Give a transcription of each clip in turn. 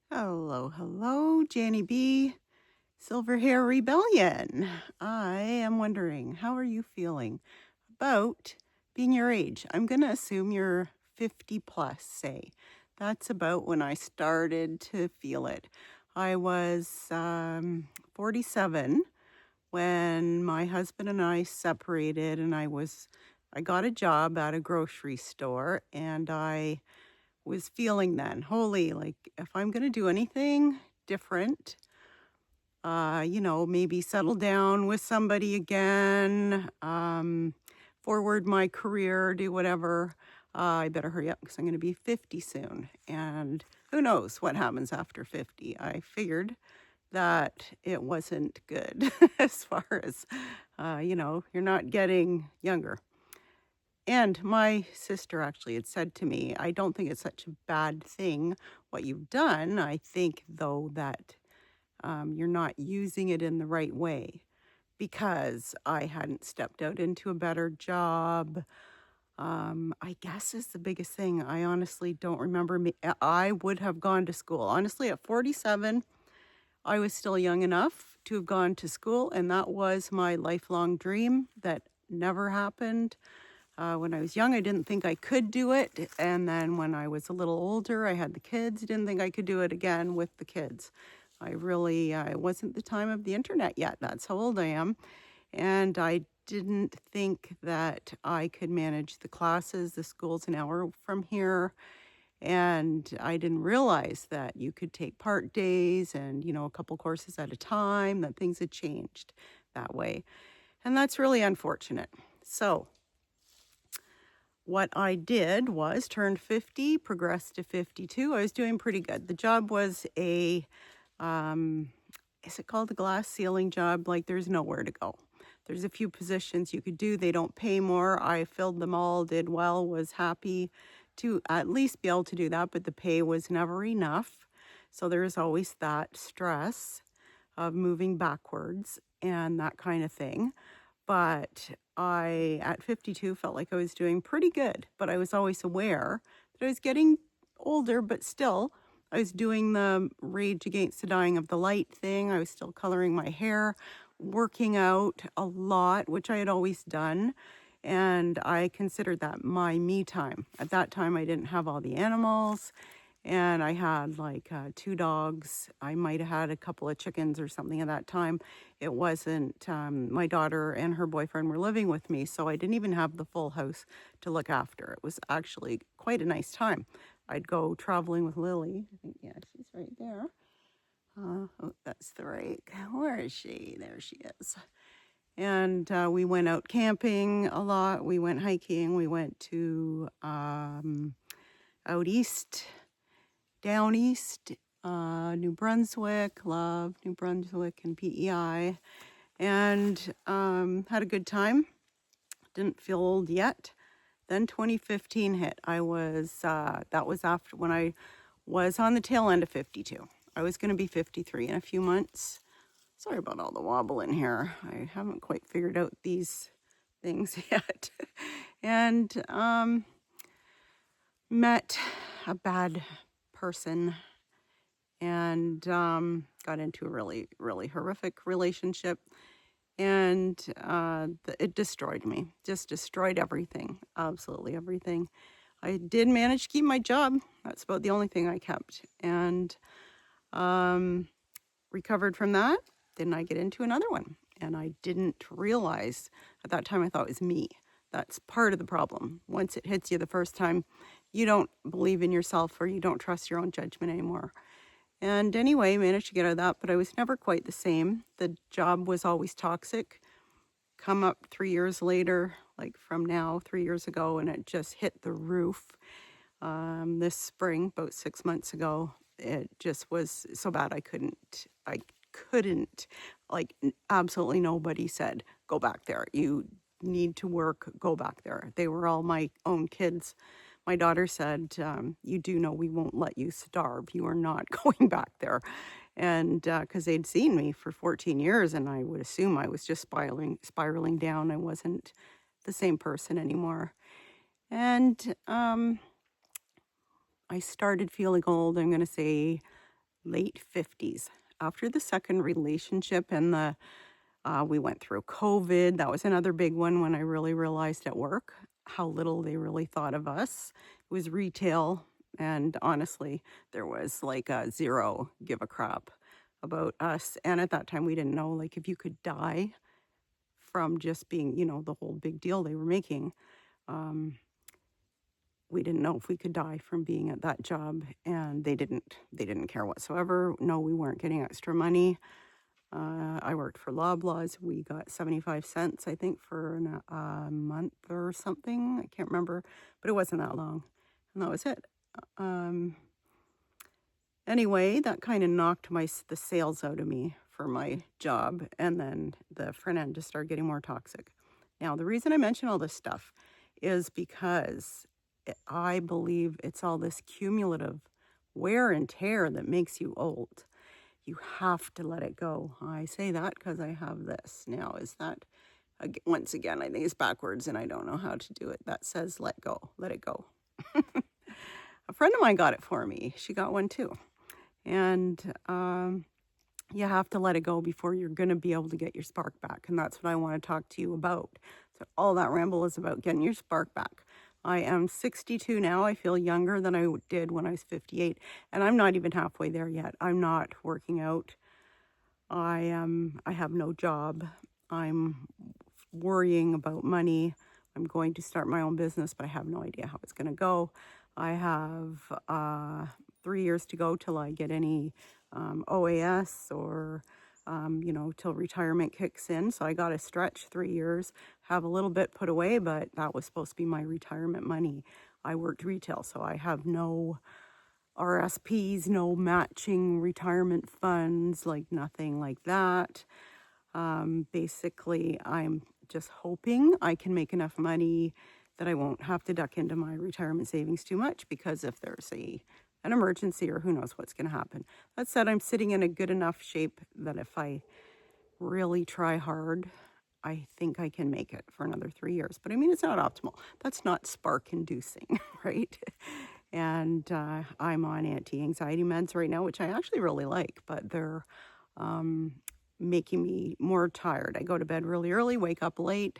Hello, hello, Janny B. Silver Hair Rebellion. I am wondering, how are you feeling about being your age? I'm going to assume you're 50 plus, say. That's about when I started to feel it. I was 47 when my husband and I separated, and I got a job at a grocery store, and I was feeling then, holy, like if I'm going to do anything different, maybe settle down with somebody again, forward my career, do whatever, I better hurry up because I'm going to be 50 soon. And who knows what happens after 50. I figured that it wasn't good as far as, you're not getting younger. And my sister actually had said to me, I don't think it's such a bad thing what you've done. I think, though, that you're not using it in the right way because I hadn't stepped out into a better job. I guess is the biggest thing. I honestly don't remember me. I would have gone to school. Honestly, at 47, I was still young enough to have gone to school, and that was my lifelong dream that never happened. When I was young, I didn't think I could do it. And then when I was a little older, I had the kids, didn't think I could do it again with the kids. It wasn't the time of the internet yet. That's how old I am. And I didn't think that I could manage the classes. The school's an hour from here. And I didn't realize that you could take part days and, a couple courses at a time, that things had changed that way. And that's really unfortunate. So what I did was turned 50, progressed to 52. I was doing pretty good. The job was is it called a glass ceiling job? Like there's nowhere to go. There's a few positions you could do. They don't pay more. I filled them all, did well, was happy to at least be able to do that, but the pay was never enough. So there's always that stress of moving backwards and that kind of thing. But I, at 52, felt like I was doing pretty good, but I was always aware that I was getting older, but still, I was doing the Rage Against the Dying of the Light thing. I was still coloring my hair, working out a lot, which I had always done. And I considered that my me time. At that time, I didn't have all the animals. And I had like 2 dogs. I might have had a couple of chickens or something at that time. It wasn't, my daughter and her boyfriend were living with me, so I didn't even have the full house to look after. It was actually quite a nice time. I'd go traveling with Lily. I think, yeah, she's right there. Oh, that's the right. Where is she? There she is. And we went out camping a lot. We went hiking. We went to out east, down east, New Brunswick, love New Brunswick and PEI, and had a good time. Didn't feel old yet. Then 2015 hit. That was after when I was on the tail end of 52. I was going to be 53 in a few months. Sorry about all the wobble in here. I haven't quite figured out these things yet. And met a bad person and got into a really, really horrific relationship. And it destroyed me, just destroyed everything, absolutely everything. I did manage to keep my job. That's about the only thing I kept. And recovered from that. Then I get into another one. And I didn't realize at that time, I thought it was me. That's part of the problem. Once it hits you the first time, you don't believe in yourself or you don't trust your own judgment anymore. And anyway, managed to get out of that, but I was never quite the same. The job was always toxic. Come up 3 years later, like from now, 3 years ago, and it just hit the roof. This spring, about 6 months ago, it just was so bad I couldn't, like absolutely nobody said, go back there. You need to work, go back there. They were all my own kids. My daughter said, you do know we won't let you starve. You are not going back there. And because they'd seen me for 14 years and I would assume I was just spiraling down. I wasn't the same person anymore. And I started feeling old, I'm going to say late 50s. After the second relationship and we went through COVID. That was another big one when I really realized at work how little they really thought of us. It was retail, and honestly, there was like a zero give a crap about us. And at that time, we didn't know like if you could die from just being, the whole big deal they were making. Um, we didn't know if we could die from being at that job, and they didn't care whatsoever. No, we weren't getting extra money. I worked for Loblaws. We got 75 cents, I think, for a month or something. I can't remember, but it wasn't that long. And that was it. Um, anyway, that kind of knocked the sales out of me for my job. And then the front end just started getting more toxic. Now, the reason I mention all this stuff is because I believe it's all this cumulative wear and tear that makes you old. You have to let it go. I say that because I have this. Now, is that, once again, I think it's backwards and I don't know how to do it. That says let go, let it go. A friend of mine got it for me. She got one too. And you have to let it go before you're going to be able to get your spark back. And that's what I want to talk to you about. So all that ramble is about getting your spark back. I am 62 now. I feel younger than I did when I was 58. And I'm not even halfway there yet. I'm not working out. I have no job. I'm worrying about money. I'm going to start my own business, but I have no idea how it's going to go. I have 3 years to go till I get any OAS or till retirement kicks in. So I got to stretch 3 years, have a little bit put away, but that was supposed to be my retirement money. I worked retail, so I have no RSPs, no matching retirement funds, like nothing like that. Basically, I'm just hoping I can make enough money that I won't have to duck into my retirement savings too much, because if there's an emergency or who knows what's going to happen. That said, I'm sitting in a good enough shape that if I really try hard, I think I can make it for another 3 years. But I mean, it's not optimal. That's not spark inducing, right? And I'm on anti-anxiety meds right now, which I actually really like, but they're making me more tired. I go to bed really early, wake up late,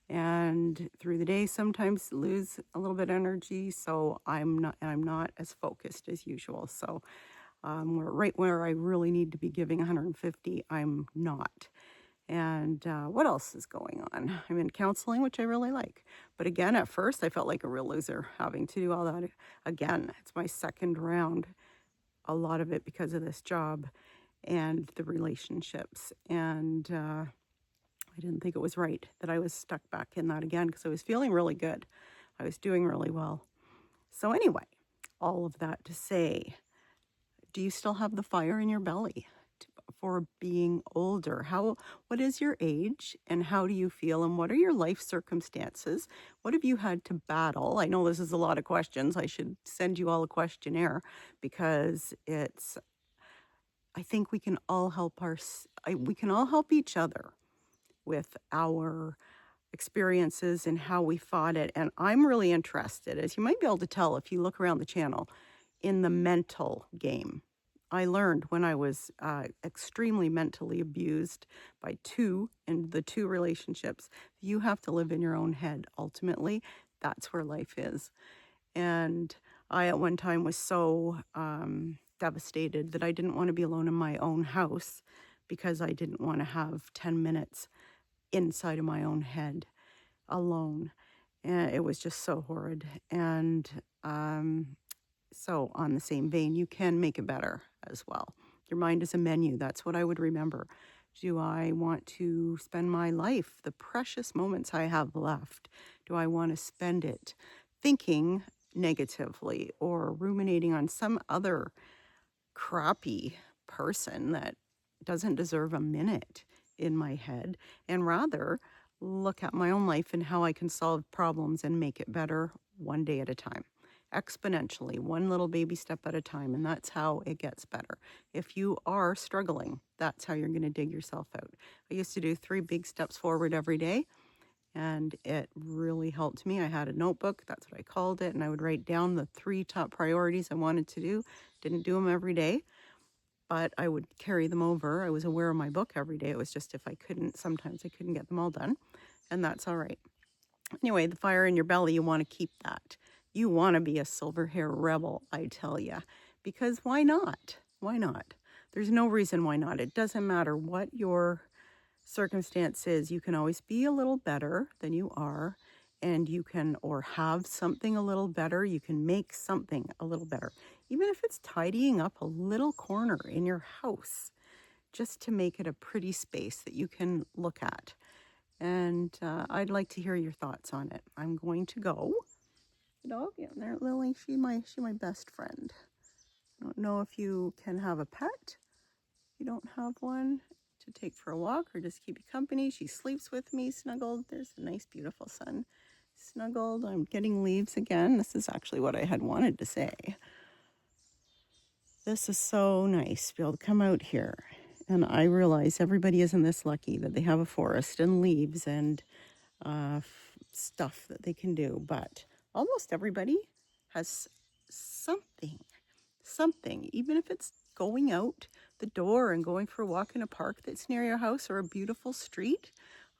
and through the day sometimes lose a little bit of energy. So I'm not as focused as usual. So we're right where I really need to be giving 150, I'm not. And what else is going on? I'm in counseling, which I really like. But again, at first, I felt like a real loser having to do all that. Again, it's my second round, a lot of it because of this job and the relationships. And I didn't think it was right that I was stuck back in that again, because I was feeling really good. I was doing really well. So anyway, all of that to say, do you still have the fire in your belly for being older? What is your age and how do you feel, and what are your life circumstances? What have you had to battle? I know this is a lot of questions. I should send you all a questionnaire, because I think we can all help each other with our experiences and how we fought it. And I'm really interested, as you might be able to tell if you look around the channel, in the mental game. I learned when I was extremely mentally abused by the two relationships, you have to live in your own head. Ultimately, that's where life is. And I at one time was so devastated that I didn't want to be alone in my own house, because I didn't want to have 10 minutes inside of my own head alone. And it was just so horrid. And so on the same vein, you can make it better as well. Your mind is a menu. That's what I would remember. Do I want to spend my life, the precious moments I have left, do I want to spend it thinking negatively or ruminating on some other crappy person that doesn't deserve a minute in my head, and rather look at my own life and how I can solve problems and make it better one day at a time, exponentially, one little baby step at a time. And that's how it gets better. If you are struggling, that's how you're going to dig yourself out. I used to do 3 big steps forward every day, and it really helped me. I had a notebook, that's what I called it, and I would write down the 3 top priorities I wanted to do. Didn't do them every day, but I would carry them over. I was aware of my book every day. It was just sometimes I couldn't get them all done, and that's all right. Anyway, the fire in your belly, you want to keep that. You want to be a silver hair rebel, I tell you, because why not? Why not? There's no reason why not. It doesn't matter what your circumstance is. You can always be a little better than you are, and you can, or have something a little better. You can make something a little better, even if it's tidying up a little corner in your house, just to make it a pretty space that you can look at. And I'd like to hear your thoughts on it. I'm going to go. The dog, yeah, there, Lily. She's my best friend. I don't know if you can have a pet. If you don't have one to take for a walk or just keep you company. She sleeps with me, snuggled. There's a nice, beautiful sun. Snuggled. I'm getting leaves again. This is actually what I had wanted to say. This is so nice to be able to come out here. And I realize everybody isn't this lucky that they have a forest and leaves and stuff that they can do. But almost everybody has something, even if it's going out the door and going for a walk in a park that's near your house or a beautiful street.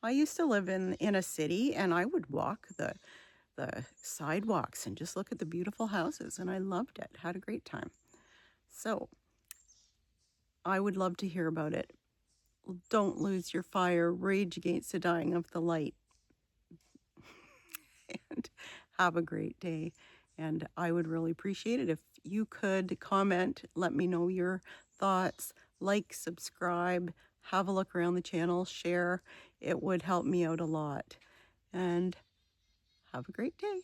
I used to live in a city, and I would walk the sidewalks and just look at the beautiful houses, and I loved it. Had a great time. So I would love to hear about it. Don't lose your fire. Rage against the dying of the light. And have a great day. And I would really appreciate it if you could comment, let me know your thoughts, like, subscribe, have a look around the channel, share. It would help me out a lot. And have a great day.